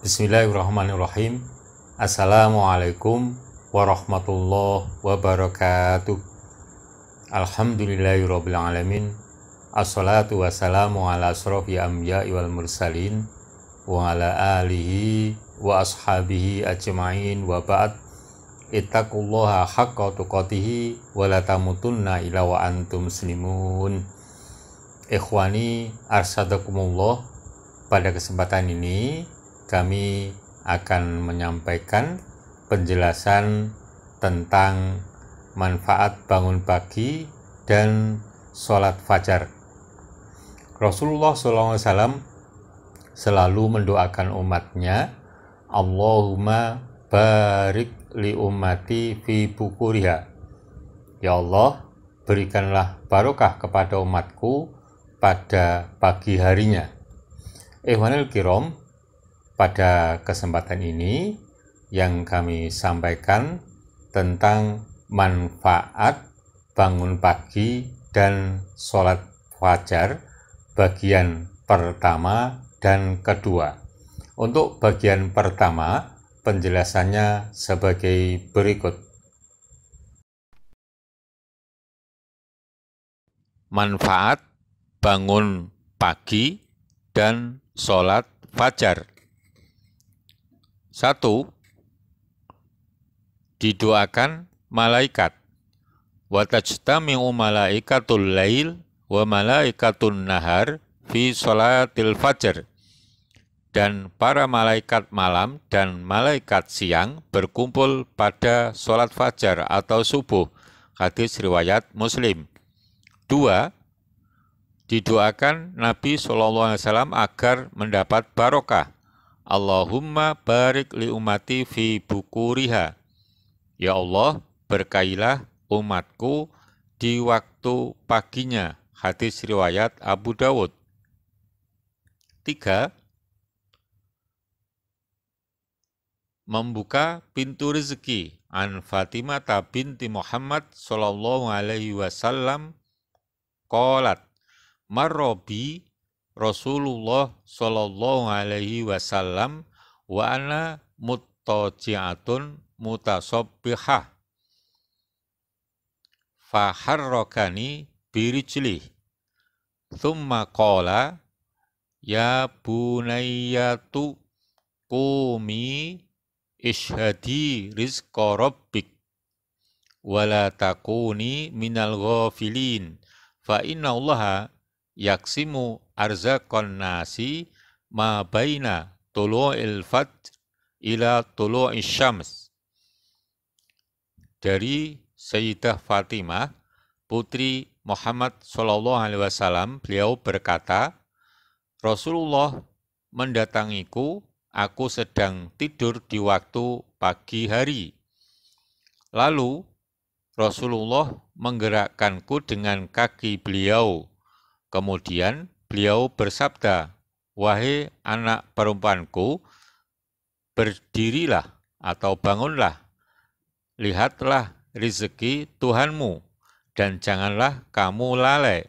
Bismillahirrahmanirrahim. Assalamualaikum warahmatullahi wabarakatuh. Alhamdulillahirrabbilalamin. Assalatu wassalamu ala asrofi anbiya'i wal mursalin wa ala alihi wa ashabihi ajma'in wa ba'd. Ittaqullaha haqqa tuqatihi wa la tamutunna illa wa antum muslimun. Ikhwani arsadakumullah. Pada kesempatan ini kami akan menyampaikan penjelasan tentang manfaat bangun pagi dan sholat fajar. Rasulullah SAW selalu mendoakan umatnya, Allahumma barik li ummati fi bukuriha. Ya Allah, berikanlah barokah kepada umatku pada pagi harinya. Ikhwanul kiram, pada kesempatan ini yang kami sampaikan tentang manfaat bangun pagi dan sholat fajar bagian pertama dan kedua. Untuk bagian pertama, penjelasannya sebagai berikut. Manfaat bangun pagi dan sholat fajar. 1. Didoakan malaikat. Wa tajtami'u malaikatul lail wa malaikatun nahar fi sholatil fajar. Dan para malaikat malam dan malaikat siang berkumpul pada sholat fajar atau subuh. Hadis riwayat Muslim. 2. Didoakan Nabi SAW agar mendapat barokah. Allahumma barik li ummati fi bukuriha. Ya Allah, berkailah umatku di waktu paginya. Hadis riwayat Abu Dawud. 3. Membuka pintu rezeki. An Fatimah binti Muhammad sallallahu alaihi wasallam qalat marrobi Rasulullah sallallahu alaihi wasallam wa ana muttaji'atun mutasabbihah faharrakani birijlih thumma qala ya bunayyatu qumi ishhadi rizqa rabbik wala takuni minal ghafilin fa inna allaha yaksimu arzaqan nasi ma baina tulu'il fajr ila tulu'is syams. Dari Sayyidah Fatimah, putri Muhammad SAW, beliau berkata, Rasulullah mendatangiku, aku sedang tidur di waktu pagi hari. Lalu Rasulullah menggerakkanku dengan kaki beliau. Kemudian beliau bersabda, wahai anak perempuanku, berdirilah atau bangunlah, lihatlah rezeki Tuhanmu, dan janganlah kamu lalai,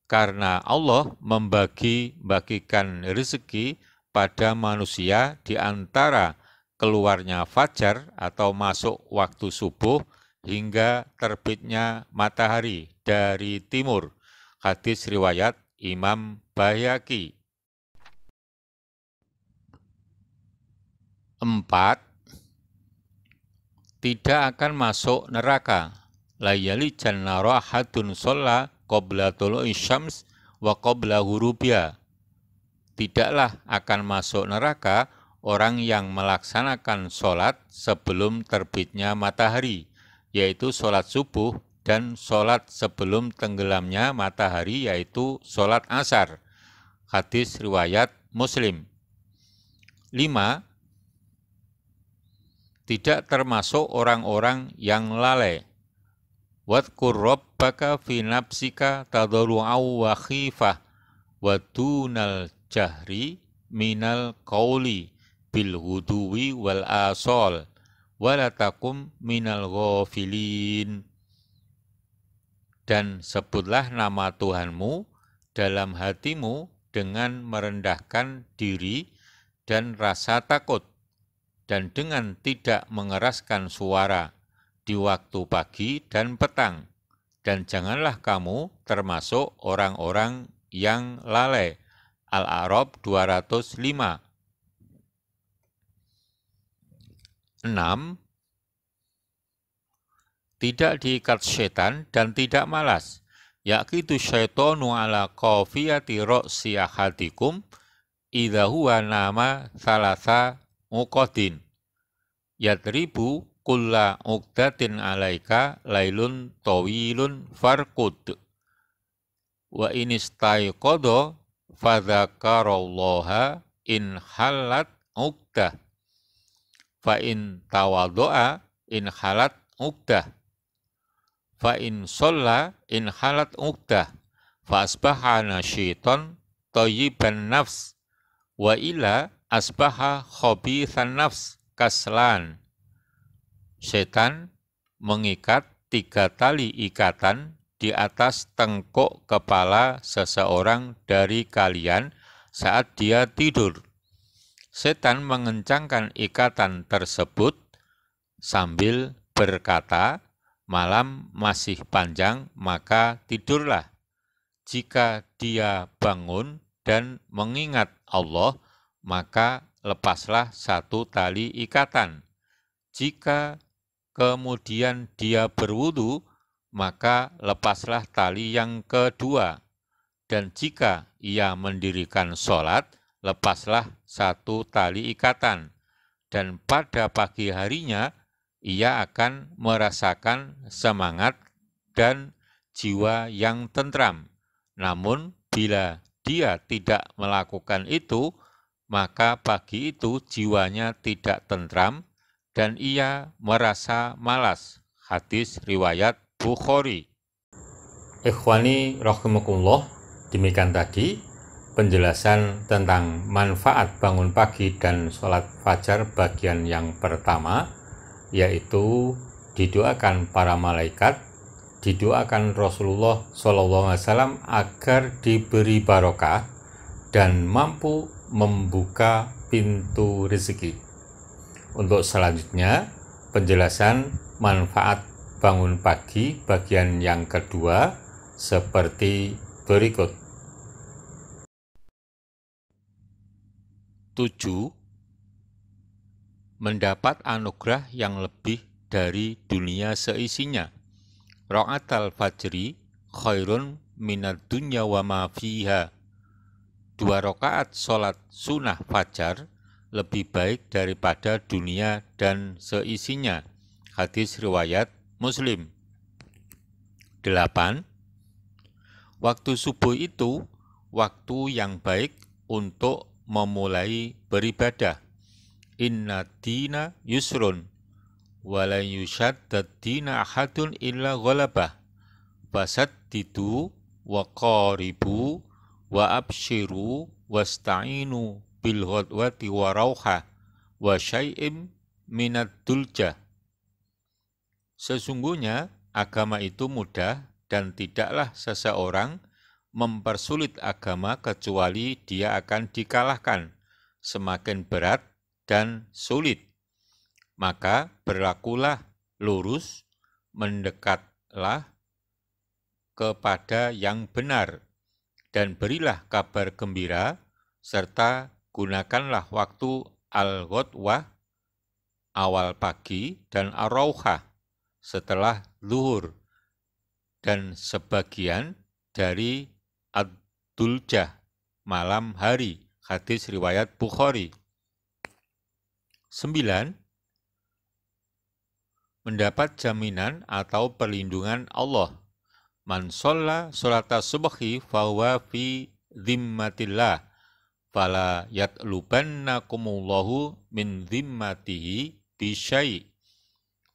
karena Allah membagi-bagikan rezeki pada manusia di antara keluarnya fajar atau masuk waktu subuh hingga terbitnya matahari dari timur. Hadis riwayat Imam Baihaqi. 4. Tidak akan masuk neraka. La yalijan nara ahadun sholla qabla tulu'i syams wa qabla hurubiha. Tidaklah akan masuk neraka orang yang melaksanakan sholat sebelum terbitnya matahari, yaitu sholat subuh, dan sholat sebelum tenggelamnya matahari, yaitu sholat asar. Hadis riwayat Muslim. 5. Tidak termasuk orang-orang yang lalai. Wadkur rabbaka fi nafsika tadarru'au wa khifah wa dunal jahri minal qawli bil huduwi wal asol wa la takum minal ghafilin. Dan sebutlah nama Tuhanmu dalam hatimu dengan merendahkan diri dan rasa takut, dan dengan tidak mengeraskan suara di waktu pagi dan petang. Dan janganlah kamu termasuk orang-orang yang lalai. Al-A'raf 205. 6. Tidak diikat setan dan tidak malas. Yaqitu syaitonu ala qafiyati ra'si ahadikum idza huwa nama thalatha uqadin. Yadribu kulla uqdatin alaika lailun tawilun farqud. Wa inistaiqadha fadzakarallaha in halat uqdah. Fa in tawaddo'a in halat uqdah. Fa in sholla in halat uqdah. Fa asbaha nasyiton thayyiban nafs. Wa ila asbaha khabithan nafs kaslan. Setan mengikat 3 tali ikatan di atas tengkuk kepala seseorang dari kalian saat dia tidur. Setan mengencangkan ikatan tersebut sambil berkata, malam masih panjang, maka tidurlah. Jika dia bangun dan mengingat Allah, maka lepaslah 1 tali ikatan. Jika kemudian dia berwudu, maka lepaslah tali yang kedua. Dan jika ia mendirikan sholat, lepaslah 1 tali ikatan. Dan pada pagi harinya, ia akan merasakan semangat dan jiwa yang tentram. Namun, bila dia tidak melakukan itu, maka pagi itu jiwanya tidak tentram, dan ia merasa malas. Hadis riwayat Bukhari. Ikhwani rahimakumullah, demikian tadi penjelasan tentang manfaat bangun pagi dan sholat fajar bagian yang pertama, yaitu didoakan para malaikat, didoakan Rasulullah SAW agar diberi barokah dan mampu membuka pintu rezeki. Untuk selanjutnya, penjelasan manfaat bangun pagi bagian yang kedua seperti berikut. 7. Mendapat anugerah yang lebih dari dunia seisinya. Ra'atal fajri khairun minad dunya wa ma fiha. 2 rakaat sholat sunnah fajar lebih baik daripada dunia dan seisinya. Hadis riwayat Muslim. 8. Waktu subuh itu waktu yang baik untuk memulai beribadah. Inna dina yusrun wa la yushaddad dina ahadun illa ghalabah. Fasaddidu wa qaribu wa abshiru wasta'inu bil ghadwati wa rauha wa syai'im minad dulja. Sesungguhnya agama itu mudah dan tidaklah seseorang mempersulit agama kecuali dia akan dikalahkan semakin berat dan sulit. Maka berlakulah lurus, mendekatlah kepada yang benar, dan berilah kabar gembira, serta gunakanlah waktu al-ghadwah, awal pagi, dan ar-rauhah, setelah zuhur, dan sebagian dari ad-duljah, malam hari. Hadis riwayat Bukhari. 9. Mendapat jaminan atau perlindungan Allah. Man sholla sholata subhi fahuwa fi dhimmatillah fala yatlubannakumullahu min dhimmatihi bisyai'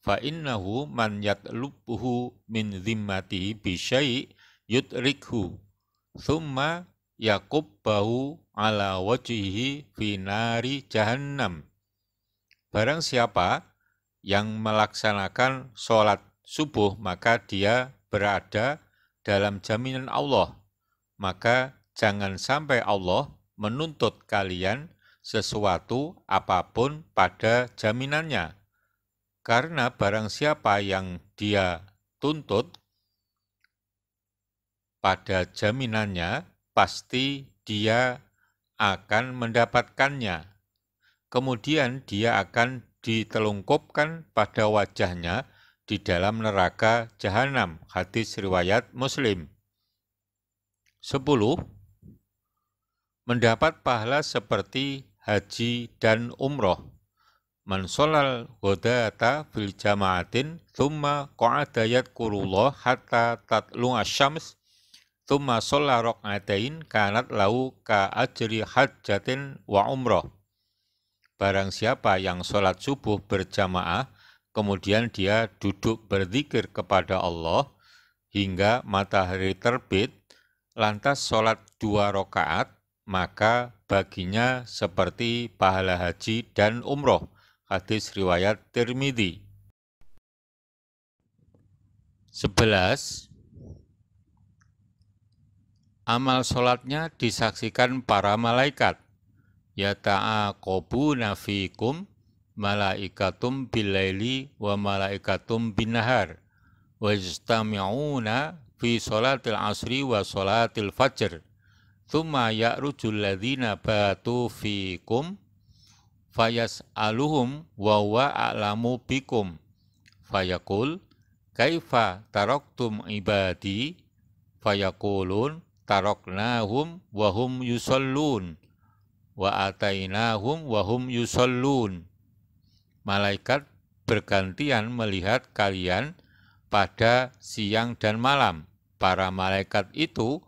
fa innahu man yatlubhu min dhimmatihi bisyai' yudrikhu thumma yakubbahu ala wajhihi fi nari jahannam. Barang siapa yang melaksanakan sholat subuh, maka dia berada dalam jaminan Allah. Maka jangan sampai Allah menuntut kalian sesuatu apapun pada jaminannya. Karena barang siapa yang dia tuntut pada jaminannya, pasti dia akan mendapatkannya. Kemudian dia akan ditelungkupkan pada wajahnya di dalam neraka jahanam. Hadis riwayat Muslim. 10. Mendapat pahala seperti haji dan umroh. Man sholal ghadata fil jama'atin thumma qa'ada yadhkurullah hatta tatlu'a syams thumma sholla rak'atain kanat lahu ka ajri hajjatin wa umroh. Barang siapa yang sholat subuh berjamaah, kemudian dia duduk berzikir kepada Allah hingga matahari terbit, lantas sholat 2 rakaat, maka baginya seperti pahala haji dan umroh. Hadis riwayat Tirmidzi. 11. Amal sholatnya disaksikan para malaikat. Yata'aqobuna fikum malaikatum bilaili wa malaikatum binahar wa yajtami'una fi sholatil asri wa sholatil fajr thumma ya'rujul ladzina batu fikum fayas'aluhum wa huwa a'lamu bikum fayaqul kaifa taraktum ibadi fayaqulun taraknahum wa hum yusallun wa atainahum wa hum yusallun. Malaikat bergantian melihat kalian pada siang dan malam. Para malaikat itu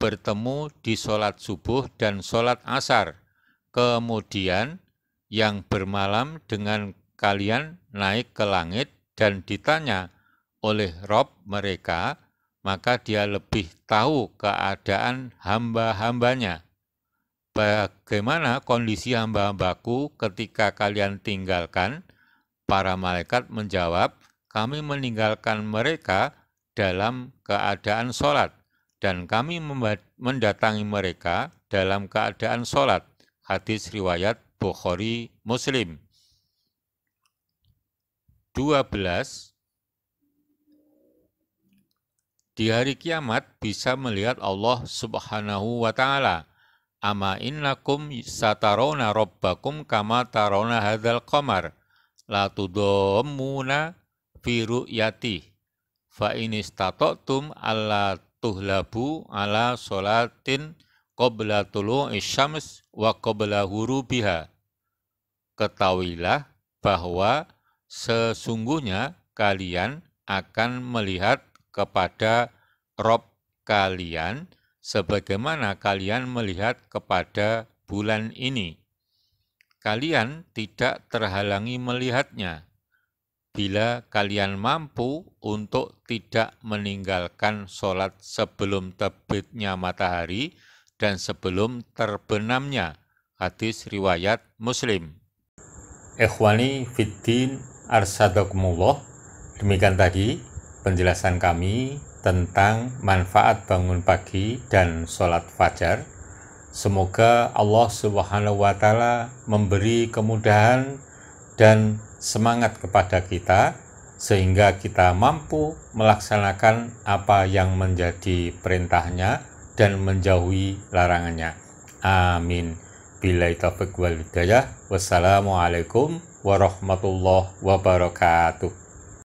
bertemu di sholat subuh dan sholat asar. Kemudian yang bermalam dengan kalian naik ke langit dan ditanya oleh Rob mereka, maka dia lebih tahu keadaan hamba-hambanya. Bagaimana kondisi hamba-hambaku ketika kalian tinggalkan? Para malaikat menjawab, kami meninggalkan mereka dalam keadaan sholat, dan kami mendatangi mereka dalam keadaan sholat. Hadis riwayat Bukhari Muslim. 12. Di hari kiamat bisa melihat Allah Subhanahu wa ta'ala. Ama innakum satarawna rabbakum kama tarawna hadzal qamar la tudammuna fi ru'yati fa in istata'tum alla tuhlabu ala sholatin qabla tulu'i syams wa qabla hurubiha. Ketahuilah bahwa sesungguhnya kalian akan melihat kepada Rob kalian sebagaimana kalian melihat kepada bulan ini. Kalian tidak terhalangi melihatnya bila kalian mampu untuk tidak meninggalkan sholat sebelum terbitnya matahari dan sebelum terbenamnya. Hadis riwayat Muslim. Ikhwani fiddin arsadakumullah. Demikian tadi penjelasan kami tentang manfaat bangun pagi dan sholat fajar. Semoga Allah Subhanahu wa ta'ala memberi kemudahan dan semangat kepada kita sehingga kita mampu melaksanakan apa yang menjadi perintahnya dan menjauhi larangannya. Amin. Billahi taufiq wal hidayah. Wassalamualaikum warahmatullahi wabarakatuh.